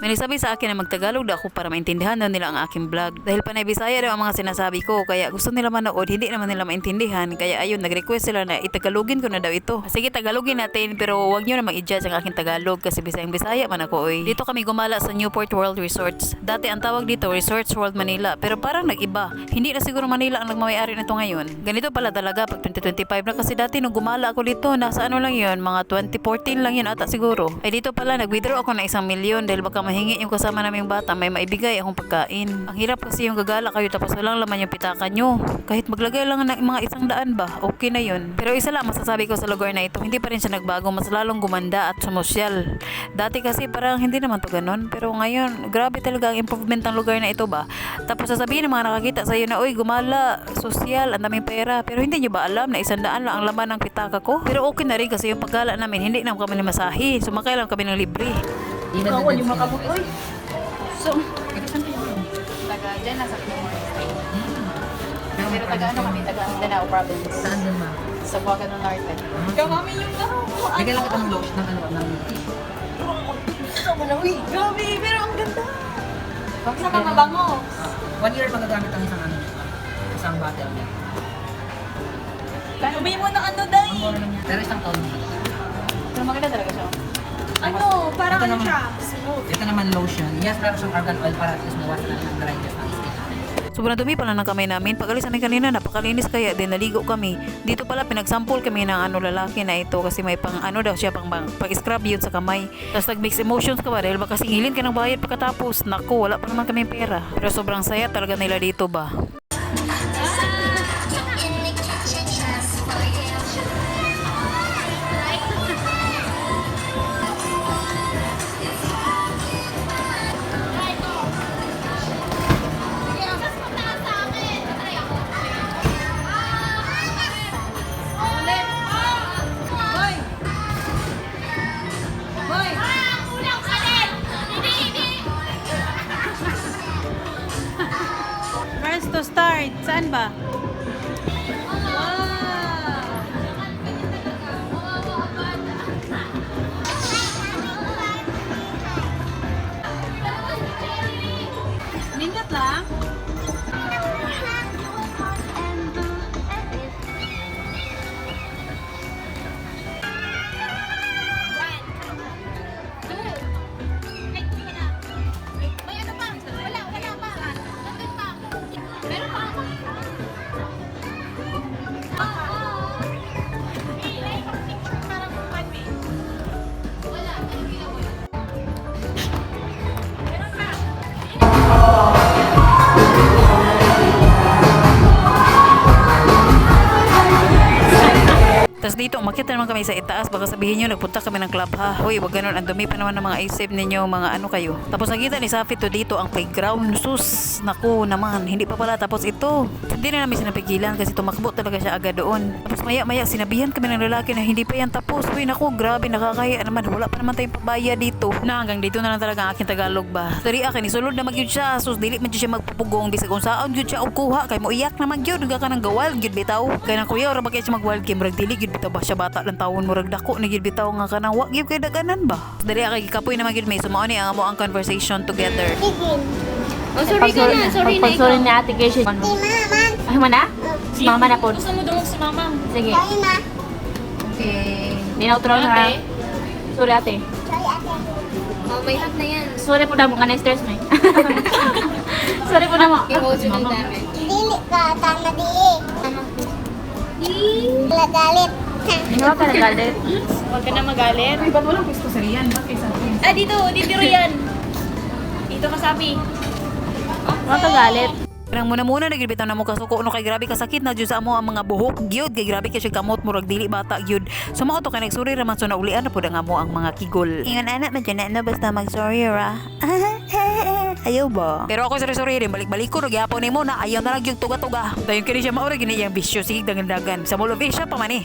May nagsabi sa akin na magtagalog daw ako para maintindihan daw nila ang aking vlog. Dahil panay Bisaya daw ang mga sinasabi ko, kaya gusto nila manood, hindi naman nila maintindihan. Kaya ayun, nag-request sila na itagalogin ko na daw ito. Sige, tagalogin natin, pero huwag nyo na mag-i-judge ang aking Tagalog kasi Bisayang Bisaya man ako oy. Dito kami gumala sa Newport World Resorts. Dati ang tawag dito Resorts World Manila, pero parang nag-iba. Hindi na siguro Manila ang nagmamayari nito ngayon. Ganito pala talaga pag 2025 na, kasi dati nung gumala ako dito, nasa ano lang yun, mga 2014 lang yun ata siguro. Ay dito pala, nag-withdraw ako ng 1 milyon dahil baka mahingi yung kasama naming bata, may maibigay akong pagkain. Ang hirap kasi yung gagala kayo tapos walang laman yung pitaka nyo. Kahit maglagay lang ng mga 100 ba, okay na yun. Pero isa lang masasabi ko sa lugar na ito, hindi pa rin siya nagbago, mas lalong gumanda at sumosyal. Dati kasi parang hindi naman to ganun, pero ngayon, grabe talaga ang improvement ng lugar na ito ba. Tapos sasabihin ng mga nakakita sa iyo na, oy, gumala, sosyal, ang daming pera. Pero hindi nyo ba alam na 100 lang ang laman ng pitaka ko? Pero okay na rin kasi yung paggala namin, hindi naman kami masahe. Sumakay lang kami ng libre. Ikaw, yung makamot. Oy. So, Taga dyan, nasa pero taga ano kami, taga Mindanao Province. Saan doon, ma'am? Sa Buagan ng Norte. ikaw mami yung nakuha. Bigyan lang kita ng lotion ng ano, ng... Gusto mo na, uy, grabe, pero ang ganda. Bakit na mabango? 1 year magagamit ang isang ano, isang bottle niya. Sabi mo na ano, Day? Ang mura lang niya. Pero isang taon naman. Pero maganda talaga siya. Ano, parang Ito ano naman. siya? Smooth. Ito naman lotion. Yes, meron siyang argan oil para at least mawasan na ng dryness ng skin. Sobrang dumi pala ng kamay namin. Pag-alis namin kanina, napakalinis kaya din naligo kami. Dito pala pinagsample kami ng ano lalaki na ito kasi may pang ano daw siya pag-scrub yun sa kamay. Tapos nag-mix emotions ka ba dahil baka singilin ka ng bayad pagkatapos. Naku, wala pa naman kami pera. Pero sobrang saya talaga nila dito ba. First to start, saan ba? Mingat lang. Tapos dito, makita naman kami sa itaas. Baka sabihin nyo, nagpunta kami ng club ha. Hoy, wag ganun. Ang dumi pa naman ng mga isip ninyo, mga ano kayo. Tapos nakita ni Safi to dito ang playground. Sus, naku naman. Hindi pa pala. Tapos ito, hindi na namin sinapigilan kasi tumakbo talaga siya agad doon. Tapos maya-maya, sinabihan kami ng lalaki na hindi pa yan tapos. Hoy, naku, grabe, nakakaya naman. Wala pa naman tayong pabaya dito. Na hanggang dito na lang talaga ang aking Tagalog ba. Dari akin, isulod na magyud siya. Sus, dili man siya magpupugong. Bisag kung saan yun siya og kuha. Kay mo iyak na magyud. Nga ka ng gawal, gyud bitaw. Kay nang kuya, ora bakit siya mag-wild game. Rag dili, gyud bitaw ba siya bata lang tawon mo ragdako na gyud bitaw nga kanang wa gyud kay daganan ba. Dari kay kapoy na magyud may sumao ni ang amo ang conversation together. Oh, sorry ka na, sorry na ikaw. Pag-sorry na ate Keisha. Ay, mana? Si mama na po. Gusto mo dumog si mama. Sige. Okay. Ninautro ha. Sorry ate. Oh, may hap na yan. Sorry po na mo. Kanay stress mo eh. Sorry po na mo. Emotional damage. Dili ka, tama Wala galit. Hindi ka nagalit. Huwag ka na magalit. Ay, ba't walang pisto sa riyan? Bakit sa akin? Ah, dito yan. Dito ka sabi. Huwag ka galit. Nang muna nagid bitaw na mo kasuko no kay grabe ka sakit na jud sa amo ang mga buhok gyud kay grabe kay siya kamot murag dili bata gyud. Sumao to kay nagsuri ra man so naulian na pud ang amo ang mga kigol. Ingon anak man dyan na basta mag-sorry ra. Ayaw ba? Pero ako sorry rin balik-balik ko nagyapon nimo na ayaw na lang yung tuga-tuga. Dayon kini siya maura gini yang bisyo sige dagan-dagan. Sa mall of Asia pa man eh.